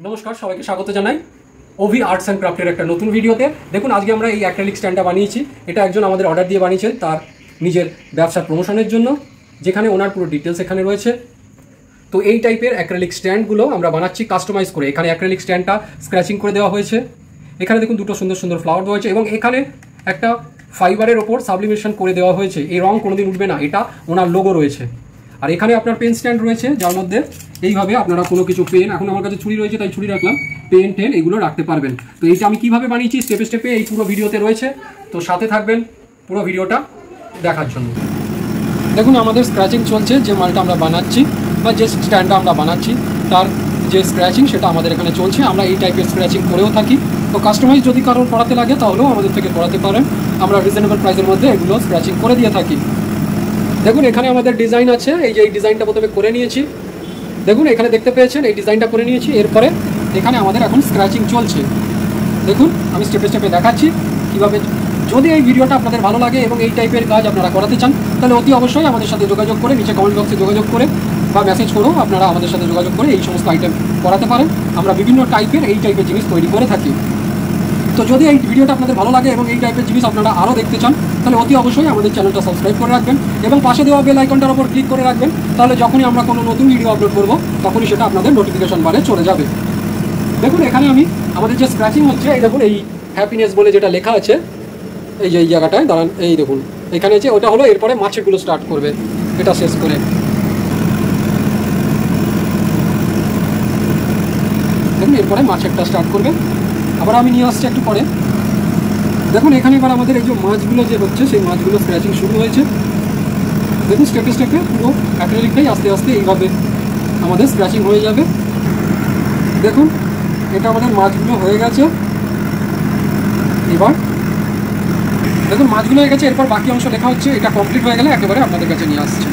নমস্কার, সবাইকে স্বাগত জানাই ওভি আর্টস অ্যান্ড ক্রাফটের একটা নতুন ভিডিওতে। দেখুন, আজকে আমরা এই অ্যাক্রিলিক স্ট্যান্ডটা বানিয়েছি। এটা একজন আমাদের অর্ডার দিয়ে বানিয়েছেন তার নিজের ব্যবসার প্রমোশনের জন্য, যেখানে ওনার পুরো ডিটেলস এখানে রয়েছে। তো এই টাইপের অ্যাক্রিলিক স্ট্যান্ডগুলো আমরা বানাচ্ছি কাস্টমাইজ করে। এখানে অ্যাক্রিলিক স্ট্যান্ডটা স্ক্র্যাচিং করে দেওয়া হয়েছে। এখানে দেখুন দুটো সুন্দর সুন্দর ফ্লাওয়ার দেওয়া হয়েছে এবং এখানে একটা ফাইবারের ওপর সাবলিমেশন করে দেওয়া হয়েছে। এই রং কোনোদিন উঠবে না, এটা ওনার লোগো রয়েছে। আর এখানে আপনার পেন স্ট্যান্ড রয়েছে, যার মধ্যে এইভাবে আপনারা কোনো কিছু পেন, এখন আমার কাছে ছুরি রয়েছে তাই ছুরি রাখলাম, পেন টেন এগুলো রাখতে পারবেন। তো এইটা আমি কিভাবে বানিয়েছি স্টেপে স্টেপে এই পুরো ভিডিওতে রয়েছে, তো সাথে থাকবেন পুরো ভিডিওটা দেখার জন্য। দেখুন, আমাদের স্ক্র্যাচিং চলছে। যে মালটা আমরা বানাচ্ছি বা যে স্ট্যান্ডটা আমরা বানাচ্ছি তার যে স্ক্র্যাচিং সেটা আমাদের এখানে চলছে। আমরা এই টাইপের স্ক্র্যাচিং করেও থাকি। তো কাস্টমাইজ যদি কারোর করাতে লাগে তাহলেও আমাদের থেকে করাতে পারেন। আমরা রিজনেবল প্রাইসের মধ্যে এগুলো স্ক্র্যাচিং করে দিয়ে থাকি। দেখুন, এখানে আমাদের ডিজাইন আছে। এই যে এই ডিজাইনটা প্রথমে করে নিয়েছি, দেখুন এখানে দেখতে পেয়েছেন এই ডিজাইনটা করে নিয়েছি। এরপরে এখানে আমাদের এখন স্ক্র্যাচিং চলছে। দেখুন, আমি স্টেপে স্টেপে দেখাচ্ছি কীভাবে। যদি এই ভিডিওটা আপনাদের ভালো লাগে এবং এই টাইপের কাজ আপনারা করাতে চান, তাহলে অতি অবশ্যই আমাদের সাথে যোগাযোগ করে, নিচে কমেন্ট বক্সে যোগাযোগ করে বা মেসেজ করেও আপনারা আমাদের সাথে যোগাযোগ করে এই সমস্ত আইটেম করাতে পারেন। আমরা বিভিন্ন টাইপের এই টাইপের জিনিস তৈরি করে থাকি। তো যদি এই ভিডিওটা আপনাদের ভালো লাগে এবং এই টাইপের জিনিস আপনারা আরও দেখতে চান, তাহলে অতি অবশ্যই আমাদের চ্যানেলটা সাবস্ক্রাইব করে রাখবেন এবং পাশে দেওয়া বেল আইকনটার উপর ক্লিক করে রাখবেন। তাহলে যখনই আমরা কোনো নতুন ভিডিও আপলোড করব তখনই সেটা আপনাদের নোটিফিকেশন বারে চলে যাবে। দেখুন, এখানে আমি আমাদের যে স্ক্র্যাচিং হচ্ছে, এই দেখুন এই হ্যাপিনেস বলে যেটা লেখা আছে, এই যে এই জায়গাটায় দাঁড়ান, এই দেখুন এখানে যে ওটা হলো, এরপরে মাছেরগুলো স্টার্ট করবে এটা শেষ করে। দেখুন, এরপরে মাছেরটা স্টার্ট করবে। আবার আমি নিয়ে আসছি একটু পরে। দেখুন, এখানে এবার আমাদের এই যে মাছগুলো যে হচ্ছে সেই মাছগুলো স্ক্র্যাচিং শুরু হয়েছে। দেখুন, স্টেপে স্টেপে পুরো অ্যাক্রিলিকটাই আস্তে আস্তে এইভাবে আমাদের স্ক্র্যাচিং হয়ে যাবে। দেখুন, এটা আমাদের মাছগুলো হয়ে গেছে। এবার দেখুন মাছগুলো হয়ে গেছে, এরপর বাকি অংশ লেখা হচ্ছে। এটা কমপ্লিট হয়ে গেলে একেবারে আপনাদের কাছে নিয়ে আসছে।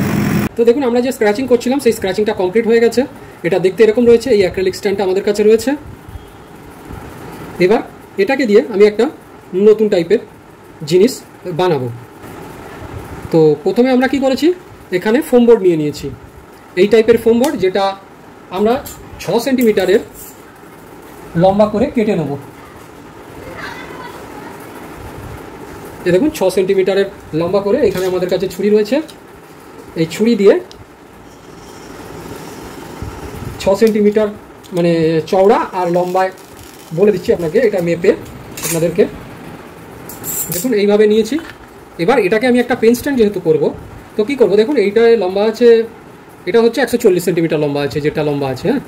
তো দেখুন, আমরা যে স্ক্র্যাচিং করছিলাম সেই স্ক্র্যাচিংটা কমপ্লিট হয়ে গেছে। এটা দেখতে এরকম রয়েছে। এই অ্যাক্রিলিক স্ট্যান্ডটা আমাদের কাছে রয়েছে। এবার এটাকে দিয়ে আমি একটা নতুন টাইপের জিনিস বানাবো। তো প্রথমে আমরা কি করেছি, এখানে ফোম বোর্ড নিয়ে নিয়েছি। এই টাইপের ফোম বোর্ড, যেটা আমরা 6 সেন্টিমিটারের লম্বা করে কেটে নেব। এ দেখুন, 6 সেন্টিমিটারের লম্বা করে এখানে আমাদের কাছে ছুরি রয়েছে। এই ছুরি দিয়ে 6 সেন্টিমিটার মানে চওড়া আর লম্বায় বলে দিচ্ছি আপনাকে, এটা মেপে আপনাদেরকে। দেখুন, এইভাবে নিয়েছি। এবার এটাকে আমি একটা পেন স্ট্যান্ড যেহেতু করব, তো কী করবো, দেখুন এইটায় লম্বা আছে, এটা হচ্ছে 140 সেন্টিমিটার লম্বা আছে, যেটা লম্বা আছে, হ্যাঁ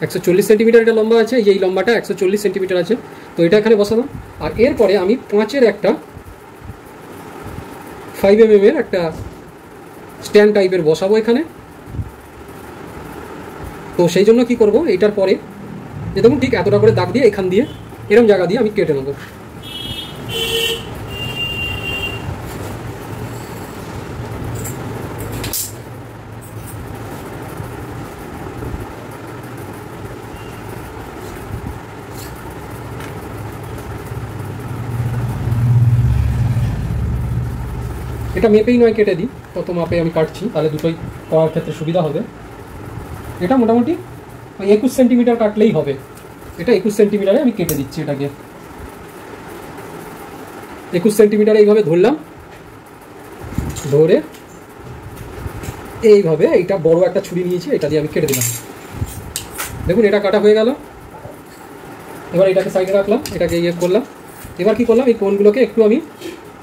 140 সেন্টিমিটার এটা লম্বা আছে। এই লম্বাটা 140 সেন্টিমিটার আছে। তো এটা এখানে বসালাম। আর এরপরে আমি 5-এর একটা 5 mm এর একটা স্ট্যান্ড টাইপের বসাবো এখানে। তো সেই জন্য কি করব, এইটার পরে দেখুন ঠিক এতটা করে দাগ দিয়ে এখান দিয়ে এরকম জায়গা দিয়ে আমি কেটে নেব। এটা মেপেই নয়, কেটে দিই, কত মাপে আমি কাটছি, তাহলে দুটোই করার ক্ষেত্রে সুবিধা হবে। এটা মোটামুটি 21 সেন্টিমিটার কাটলেই হবে। এটা 21 সেন্টিমিটারে আমি কেটে দিচ্ছি। এটাকে 21 সেন্টিমিটারে এইভাবে ধরলাম, ধরে এইভাবে এইটা বড় একটা ছুরি নিয়েছি, এটা দিয়ে আমি কেটে দিলাম। দেখুন, এটা কাটা হয়ে গেল। এবার এটাকে সাইডে রাখলাম, এটাকে ইয়ে করলাম। এবার কি করলাম, এই কোণগুলোকে একটু আমি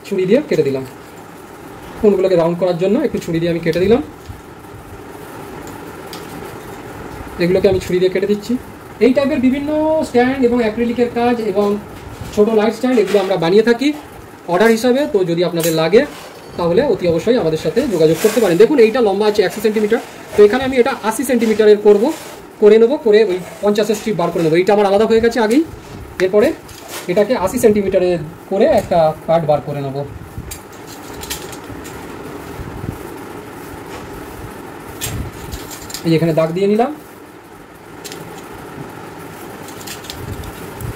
ছুরি দিয়ে কেটে দিলাম। কোণগুলোকে রাউন্ড করার জন্য একটু ছুরি দিয়ে আমি কেটে দিলাম। এগুলোকে আমি ছুরি দিয়ে কেটে দিচ্ছি। এই টাইপের বিভিন্ন স্ট্যান্ড এবং অ্যাক্রিলিকের কাজ এবং ছোটো লাইট স্ট্যান্ড এগুলো আমরা বানিয়ে থাকি অর্ডার হিসাবে। তো যদি আপনাদের লাগে তাহলে অতি অবশ্যই আমাদের সাথে যোগাযোগ করতে পারেন। দেখুন, এইটা লম্বা আছে 100 সেন্টিমিটার। তো এখানে আমি এটা 80 সেন্টিমিটারের করে নেবো, করে ওই 50-এর স্ট্রিপ বার করে নেবো। এইটা আমার আলাদা হয়ে গেছে আগেই। এরপরে এটাকে 80 সেন্টিমিটারের করে একটা কাট বার করে নেবো। এই এখানে দাগ দিয়ে নিলাম।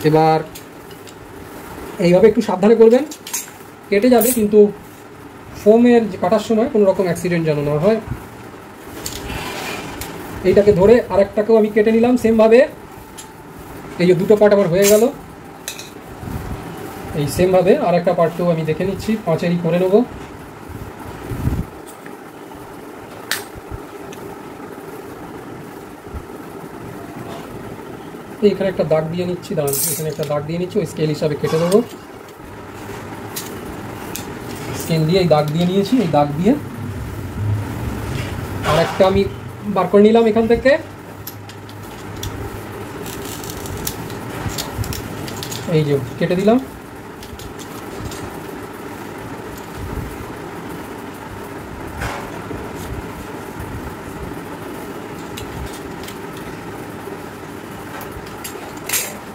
এবার এইভাবে একটু সাবধানে করবেন, কেটে যাবে, কিন্তু ফোমের কাটার সময় কোনো রকম অ্যাক্সিডেন্ট যেন না হয়। এইটাকে ধরে আরেকটাকেও আমি কেটে নিলাম সেমভাবে। এই যে দুটো পার্ট আমার হয়ে গেল। এই সেমভাবে আর একটা পার্টকেও আমি দেখে নিচ্ছি, 5-এরই করে নেব। এইখানে একটা দাগ দিয়ে নিচ্ছি, দাঁড়ান, এখানে একটা দাগ দিয়ে নিচ্ছি, ওই স্কেল হিসাবে কেটে দেবো। স্কেল দিয়ে এই দাগ দিয়ে নিয়েছি, এই দাগ দিয়ে আর একটা আমি বার করে নিলাম এখান থেকে। এই যে কেটে দিলাম।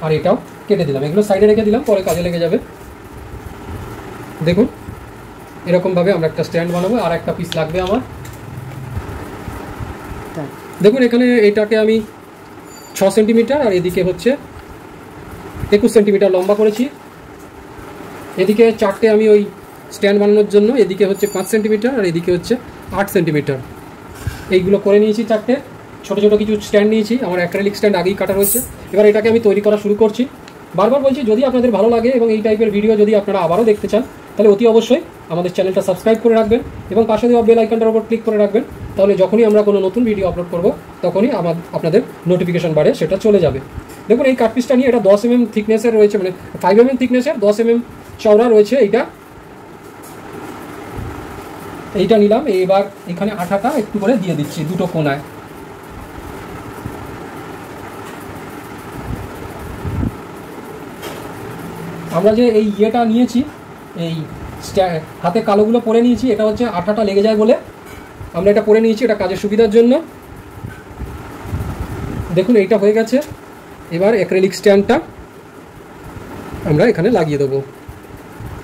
আর এটাও কেটে দিলাম, এগুলো সাইডে রেখে দিলাম, পরে কাজে লেগে যাবে। দেখুন এরকমভাবে আমরা একটা স্ট্যান্ড বানাবো। আর একটা পিস লাগবে আমার। দেখুন এখানে এটাকে আমি 6 সেন্টিমিটার আর এদিকে হচ্ছে 21 সেন্টিমিটার লম্বা করেছি। এদিকে 4টে আমি ওই স্ট্যান্ড বানানোর জন্য, এদিকে হচ্ছে 5 সেন্টিমিটার আর এদিকে হচ্ছে 8 সেন্টিমিটার এইগুলো করে নিয়েছি। 4টে ছোটো ছোটো কিছু স্ট্যান্ড নিয়েছি, আমার অ্যাক্রিলিক স্ট্যান্ড আগেই কাটা রয়েছে। এবার এটাকে আমি তৈরি করা শুরু করছি। বারবার বলছি, যদি আপনাদের ভালো লাগে এবং এই টাইপের ভিডিও যদি আপনারা আবারও দেখতে চান, তাহলে অতি অবশ্যই আমাদের চ্যানেলটা সাবস্ক্রাইব করে রাখবেন এবং পাশে দেওয়া বেল আইকনটার উপর ক্লিক করে রাখবেন। তাহলে যখনই আমরা কোনো নতুন ভিডিও আপলোড করব তখনই আপনাদের নোটিফিকেশন বারে সেটা চলে যাবে। দেখুন এই কাটপিসটা নিয়ে, এটা 10 mm থিকনেসের রয়েছে, মানে 5 mm থিকনেসের, 10 mm চওড়া রয়েছে। এইটা নিলাম। এবার এখানে আঠাটা একটু করে দিয়ে দিচ্ছি দুটো কোণায়। আমরা যে এই ইয়েটা নিয়েছি, এই হাতে কালোগুলো পরে নিয়েছি, এটা হচ্ছে আঠাটা লেগে যায় বলে আমরা এটা পরে নিয়েছি, এটা কাজের সুবিধার জন্য। দেখুন এইটা হয়ে গেছে। এবার অ্যাক্রিলিক স্ট্যান্ডটা আমরা এখানে লাগিয়ে দেবো।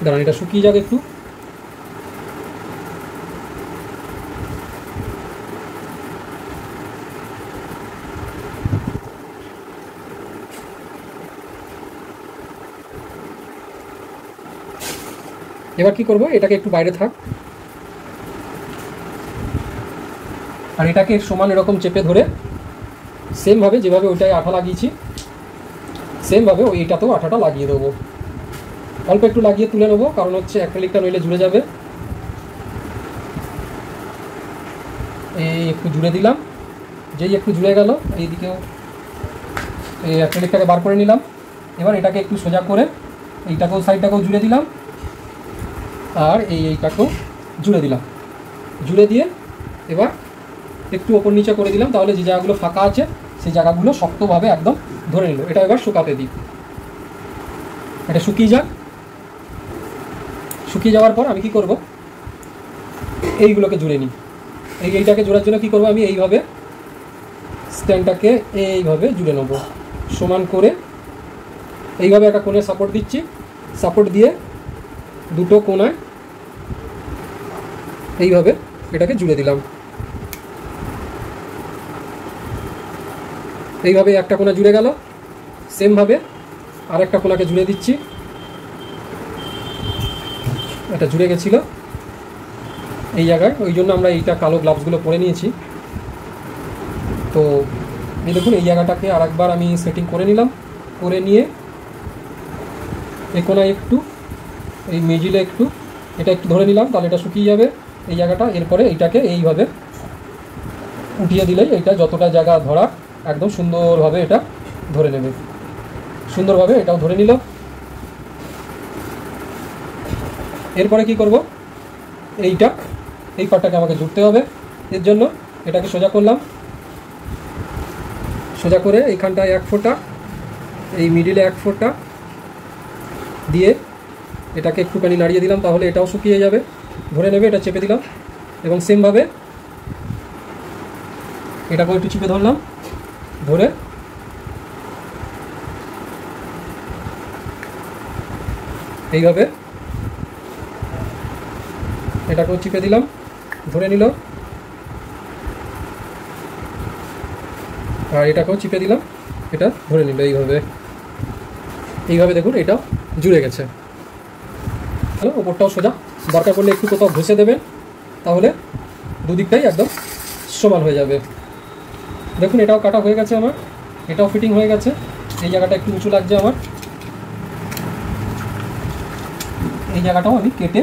দাঁড়ান, এটা শুকিয়ে যাবে একটু। এবার কি করব, এটাকে একটু বাইরে থাক, আর এটাকে সমান এরকম চেপে ধরে সেমভাবে যেভাবে ওইটায় আঠা লাগিয়েছি সেমভাবে এইটাতেও আঠাটা লাগিয়ে দেবো। অল্প একটু লাগিয়ে তুলে নেবো, কারণ হচ্ছে অ্যাক্রিলিকটা নইলে জুড়ে যাবে। এই একটু জুড়ে দিলাম, যেই একটু জুড়ে গেল এইদিকেও এই অ্যাক্রিলিকটাকে বার করে নিলাম। এবার এটাকে একটু সোজা করে এইটাকেও সাইডটাকেও জুড়ে দিলাম, আর এইটাকেও জুড়ে দিলাম। জুড়ে দিয়ে এবার একটু ওপর নিচে করে দিলাম, তাহলে যে জায়গাগুলো ফাঁকা আছে সেই জায়গাগুলো শক্তভাবে একদম ধরে নিল। এটা এবার শুকাতে দিই, এটা শুকিয়ে যাক। শুকিয়ে যাওয়ার পর আমি কি করব, এইগুলোকে জুড়ে নিই। এইটাকে জোড়ার জন্য কি করব, আমি এইভাবে স্ট্যান্ডটাকে এইভাবে জুড়ে নেব সমান করে। এইভাবে একটা কোণে সাপোর্ট দিচ্ছি, সাপোর্ট দিয়ে দুটো কোণায় এইভাবে এটাকে জুড়ে দিলাম। এইভাবে একটা কোণা জুড়ে গেল। সেমভাবে আর একটা কোণাকে জুড়ে দিচ্ছি। এটা জুড়ে গেছিলো এই জায়গায়, ওই জন্য আমরা এইটা কালো গ্লাভসগুলো পরে নিয়েছি। তো এই দেখুন এই জায়গাটাকে আর একবার আমি সেটিং করে নিলাম। করে নিয়ে এই কোণায় একটু, এই মিডিলে একটু, এটা একটু ধরে নিলাম, তাহলে এটা শুকিয়ে যাবে এই জায়গাটা। এরপরে এইটাকে এইভাবে উঠিয়ে দিলেই এইটা যতটা জায়গা ধরা একদম সুন্দরভাবে এটা ধরে নেবে। সুন্দরভাবে এটাও ধরে নিল। এরপরে কি করব, এই পার্টটাকে আমাকে জুড়তে হবে। এর জন্য এটাকে সোজা করলাম, সোজা করে এইখানটায় 1 ফোঁটা, এই মিডিলে 1 ফোঁটা দিয়ে এটাকে একটুখানি নাড়িয়ে দিলাম, তাহলে এটাও শুকিয়ে যাবে, ধরে নেবে। এটা চেপে দিলাম এবং সেমভাবে এটাকেও একটু চিপে ধরলাম, ধরে এইভাবে এটাকেও চিপে দিলাম, ধরে নিল। আর এটাকেও চিপে দিলাম, এটা ধরে নিল। এইভাবে দেখুন এটাও জুড়ে গেছে। হ্যালো, ওপরটাও সোজা, দরকার পড়লে একটু কোথাও ঘষে দেবেন, তাহলে দুদিকটাই একদম সমান হয়ে যাবে। দেখুন এটাও কাটা হয়ে গেছে আমার, এটাও ফিটিং হয়ে গেছে। এই জায়গাটা একটু উঁচু লাগছে আমার, এই জায়গাটাও আমি কেটে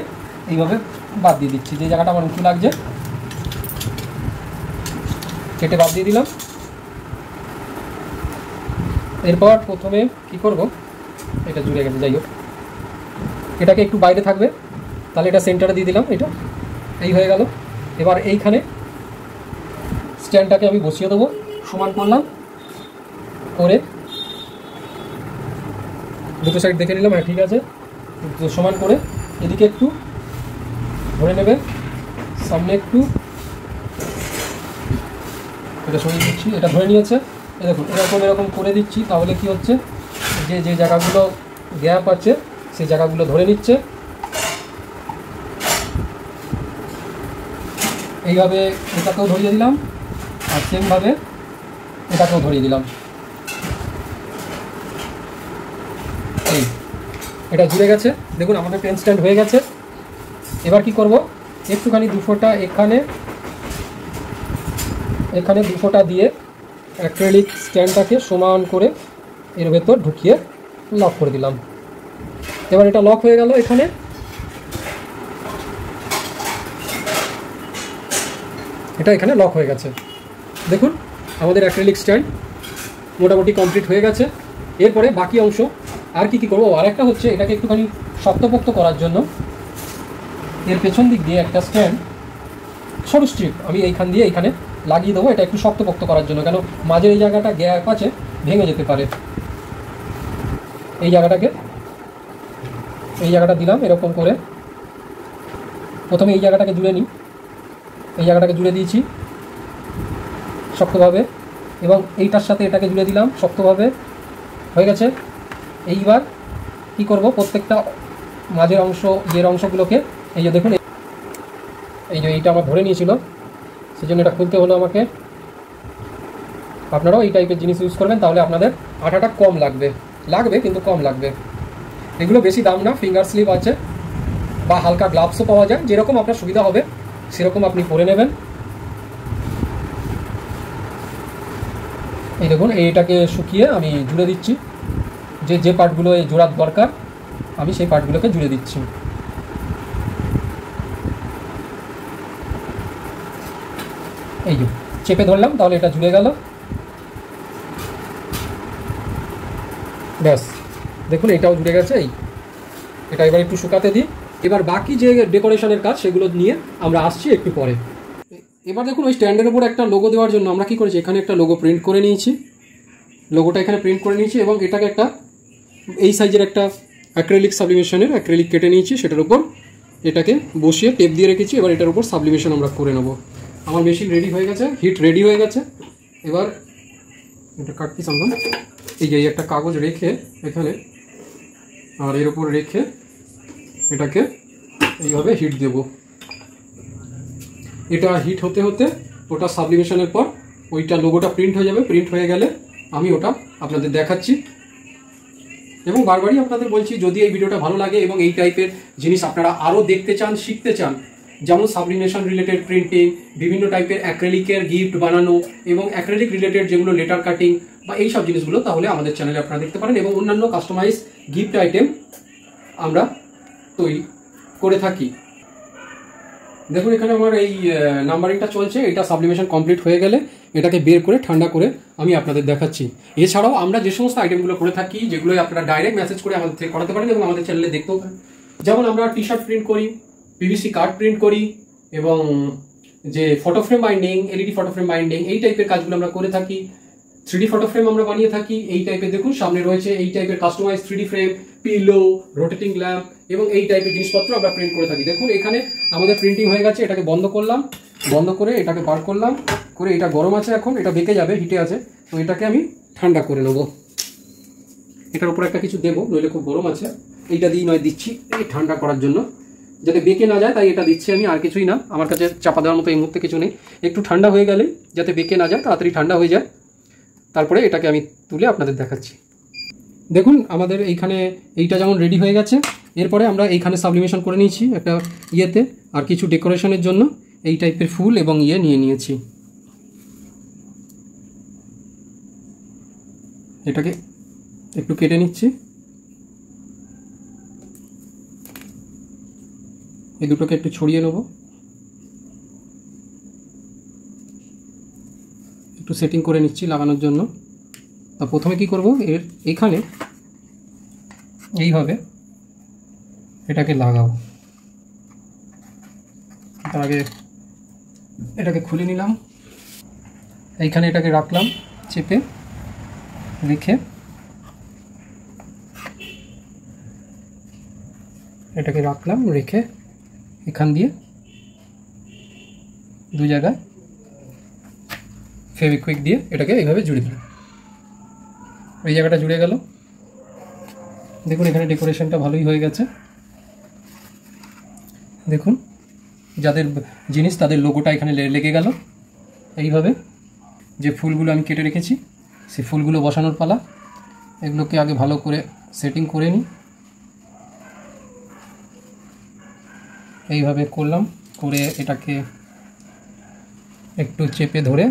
এইভাবে বাদ দিয়ে দিচ্ছি। যে জায়গাটা আমার উঁচু লাগছে কেটে বাদ দিয়ে দিলাম। এরপর প্রথমে কি করব, এটা জুড়ে গেছে, যাই হোক এটাকে একটু বাইরে থাকবে, তাহলে এটা সেন্টারে দিয়ে দিলাম, এটা এই হয়ে গেল। এবার এইখানে স্ট্যান্ডটাকে আমি বসিয়ে দেবো, সমান করলাম করে দুটো সাইড দেখে নিলাম, হ্যাঁ ঠিক আছে, সমান করে এদিকে একটু ধরে নেবে, সামনে একটু এটা সরিয়ে দিচ্ছি, এটা ধরে নিয়েছে। দেখুন এরকম করে দিচ্ছি, তাহলে কি হচ্ছে যে যে জায়গাগুলো গ্যাপ আছে সেই জায়গাগুলো ধরে নিচ্ছে। এইভাবে এটাকেও ধরিয়ে দিলাম, আর সেমভাবে এটাকেও ধরিয়ে দিলাম। এই এটা জুড়ে গেছে, দেখুন আমাদের পেন স্ট্যান্ড হয়ে গেছে। এবার কি করব, একটুখানি 2 ফোঁটা এখানে এখানে 2 ফোঁটা দিয়ে অ্যাক্রিলিক স্ট্যান্ডটাকে সমান করে এর ভেতর ঢুকিয়ে লক করে দিলাম। এবার এটা লক হয়ে গেল, এখানে এখানে লক হয়ে গেছে। দেখুন আমাদের অ্যাক্রিলিক স্ট্যান্ড মোটামুটি কমপ্লিট হয়ে গেছে। এরপরে বাকি অংশ আর কি করবো, আর একটা হচ্ছে এটাকে একটুখানি শক্তপোক্ত করার জন্য এর পেছন দিক দিয়ে একটা স্ট্যান্ড সরু স্ট্রিপ আমি এইখান দিয়ে এইখানে লাগিয়ে দেবো, এটা একটু শক্তপোক্ত করার জন্য, কেন মাঝের এই জায়গাটা গ্যাপ আছে, ভেঙে যেতে পারে। এই জায়গাটা দিলাম এরকম করে, প্রথমে এই জায়গাটাকে জুড়ে নিই, এই জায়গাটাকে জুড়ে দিয়েছি শক্তভাবে, এবং এইটার সাথে এটাকে জুড়ে দিলাম শক্তভাবে, হয়ে গেছে। এইবার কি করব, প্রত্যেকটা মাঝের অংশ যে অংশগুলোকে এই যে দেখুন এই যে এইটা আমার ধরে নিয়েছিল, সেই জন্য এটা খুলতে হলো আমাকে। আপনারাও এই টাইপের জিনিস ইউজ করবেন, তাহলে আপনাদের আঠাটা কম লাগবে কিন্তু কম লাগবে। এগুলো বেশি দাম না, ফিঙ্গার স্লিপ আছে বা হালকা গ্লাভসও পাওয়া যায়, যেরকম আপনার সুবিধা হবে সেরকম আপনি পরে নেবেন। এই দেখুন এইটাকে শুকিয়ে আমি জুড়ে দিচ্ছি, যে পার্টগুলো এই জোড়ার দরকার আমি সেই পার্টগুলোকে জুড়ে দিচ্ছি। এই যে চেপে ধরলাম, তাহলে এটা জুড়ে গেল, ব্যাস দেখুন এটাও জুড়ে গেছে। এটা এবার একটু শুকাতে দিই। এবার বাকি যে ডেকোরেশনের কাজ সেগুলো নিয়ে আমরা আসছি একটু পরে। এবার দেখুন ওই স্ট্যান্ডের উপর একটা লোগো দেওয়ার জন্য আমরা কি করেছি, এখানে একটা লোগো প্রিন্ট করে নিয়েছি, লোগোটা এখানে প্রিন্ট করে নিয়েছি, এবং এটাকে একটা এই সাইজের একটা অ্যাক্রিলিক সাবলিমেশনের অ্যাক্রিলিক কেটে নিয়েছি, সেটার উপর এটাকে বসিয়ে টেপ দিয়ে রেখেছি। এবার এটার উপর সাবলিমেশন আমরা করে নেব। আমার মেশিন রেডি হয়ে গেছে, হিট রেডি হয়ে গেছে। এবার এটা কাটতে সামলাম, এই যে একটা কাগজ রেখে এখানে আর এর উপর রেখে এটাকে এইভাবে হিট দেব। এটা হিট হতে হতে ওটা সাবলিমেশনের পর ওইটা লোগোটা প্রিন্ট হয়ে যাবে, প্রিন্ট হয়ে গেলে আমি ওটা আপনাদের দেখাচ্ছি। এবং বারবারই আপনাদের বলছি, যদি এই ভিডিওটা ভালো লাগে এবং এই টাইপের জিনিস আপনারা আরও দেখতে চান, শিখতে চান, যেমন সাবলিমেশন রিলেটেড প্রিন্টিং, বিভিন্ন টাইপের অ্যাক্রিলিকের গিফট বানানো এবং অ্যাক্রিলিক রিলেটেড যেগুলো লেটার কাটিং বা এই সব জিনিসগুলো, তাহলে আমাদের চ্যানেলে আপনারা দেখতে পারেন। এবং অন্যান্য কাস্টমাইজ গিফট আইটেম আমরা তৈরি করে থাকি। দেখুন এখানে আমার এই নাম্বারিংটা চলছে, এটা সাবলিমেশন কমপ্লিট হয়ে গেলে এটাকে বের করে ঠান্ডা করে আমি আপনাদের দেখাচ্ছি। এছাড়াও আমরা যে সমস্ত আইটেমগুলো করে থাকি, যেগুলো আপনারা ডাইরেক্ট মেসেজ করে আমাদের থেকে করাতে পারেন এবং আমাদের চ্যানেলে দেখতেও পারেন। যেমন আমরা টি শার্ট প্রিন্ট করি, পিভিসি কার্ড প্রিন্ট করি, এবং যে photo frame binding, LED photo frame binding, এই টাইপের কাজগুলো আমরা করে থাকি। 3D ফটো ফ্রেম আমরা বানিয়ে থাকি এই টাইপের, দেখুন সামনে রয়েছে এই টাইপের customise 3D frame, pillow, rotating lamp এবং এই টাইপের জিনিসপত্র আমরা প্রিন্ট করে থাকি। দেখুন এখানে আমাদের প্রিন্টিং হয়ে গেছে, এটাকে বন্ধ করলাম, বন্ধ করে এটাকে বার করলাম, করে এটা গরম আছে, এখন এটা বেঁকে যাবে, হিটে আছে, তো এটাকে আমি ঠান্ডা করে নেবো। এটার উপর একটা কিছু দেবো, নইলে খুব গরম আছে, এইটা দিয়ে নয় দিচ্ছি এই ঠান্ডা করার জন্য, যাতে বেঁকে না যায়, তাই এটা দিচ্ছি আমি, আর কিছুই না। আমার কাছে চাপা দেওয়ার মতো এই মুহূর্তে কিছু নেই, একটু ঠান্ডা হয়ে গেলে যাতে বেঁকে না যায়, তাড়াতাড়ি ঠান্ডা হয়ে যায়, তারপরে এটাকে আমি তুলে আপনাদের দেখাচ্ছি। দেখুন আমাদের এইখানে এইটা যেমন রেডি হয়ে গেছে, এরপরে আমরা এইখানে সাবলিমেশন করে নিয়েছি একটা ইয়েতে, আর কিছু ডেকোরেশনের জন্য এই টাইপের ফুল এবং ইয়ে নিয়ে নিয়েছি। এটাকে একটু কেটে নিচ্ছি। এই দুটোকে একটু ছড়িয়ে নেব, একটু সেটিং করে নিচ্ছি লাগানোর জন্য। তা প্রথমে কি করব, এর এইখানে এইভাবে এটাকে লাগাবো। তার আগে এটাকে খুলে নিলাম, এইখানে এটাকে রাখলাম চেপে রেখে, এটাকে রাখলাম রেখে এখান দিয়ে দু জায়গায় ফেভিকুইক দিয়ে এটাকে এইভাবে জুড়ে দিলাম। এই জায়গাটা জুড়ে গেল। দেখুন এখানে ডেকোরেশনটা ভালোই হয়ে গেছে। দেখুন যাদের জিনিস তাদের লোগোটা এখানে লেগে গেল। এইভাবে যে ফুলগুলো আমি কেটে রেখেছি সেই ফুলগুলো বসানোর পালা। এগুলোকে আগে ভালো করে সেটিং করে নিই। এইভাবে করলাম, করে এটাকে একটু চেপে ধরে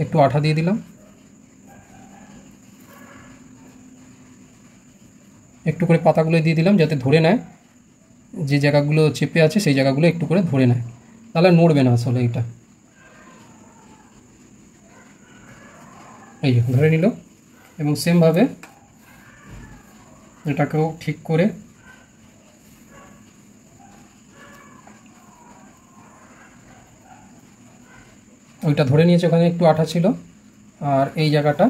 একটু আঠা দিয়ে দিলাম, একটু করে পাতাগুলো দিয়ে দিলাম যাতে ধরে নেয়, যে জায়গাগুলো চেপে আছে সেই জায়গাগুলো একটু করে ধরে নেয়, তাহলে নড়বে না আসলে এটা। এই ধরে নিল। এবং সেমভাবে এটাকেও ঠিক করে ওইটা ধরে নিয়েছে, ওখানে একটু আঠা ছিল। আর এই জায়গাটা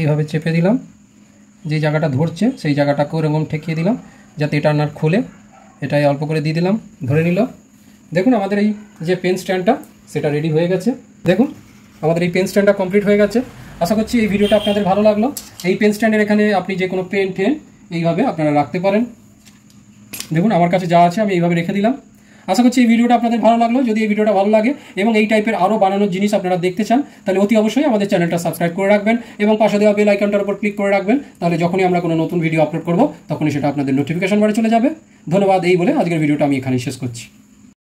এইভাবে চেপে দিলাম, যে জায়গাটা ধরছে সেই জায়গাটাকেও এরকম ঠেকিয়ে দিলাম যাতে এটা না খোলে। এটাই অল্প করে দিয়ে দিলাম, ধরে নিল। দেখুন আমাদের এই যে পেন স্ট্যান্ডটা সেটা রেডি হয়ে গেছে। দেখুন আমাদের এই পেন স্ট্যান্ডটা কমপ্লিট হয়ে গেছে। আশা করছি এই ভিডিওটা আপনাদের ভালো লাগলো। এই পেন স্ট্যান্ডের এখানে আপনি যে কোনো পেন এইভাবে আপনারা রাখতে পারেন। দেখুন আমার কাছে যা আছে আমি এইভাবে রেখে দিলাম। আশা করছি এই ভিডিওটা আপনাদের ভালো লাগলো। যদি এই ভিডিওটা ভালো লাগে এবং এই টাইপের আরও বানানোর জিনিস আপনারা দেখতে চান তাহলে অতি অবশ্যই আমাদের চ্যানেলটা সাবস্ক্রাইব করে রাখবেন এবং পাশে দেওয়া বেল আইকনটার উপর ক্লিক করে রাখবেন। তাহলে যখনই আমরা কোনো নতুন ভিডিও আপলোড করব তখনই সেটা আপনাদের নোটিফিকেশন বারে চলে যাবে। ধন্যবাদ। এই বলে আজকের ভিডিওটা আমি এখানেই শেষ করছি।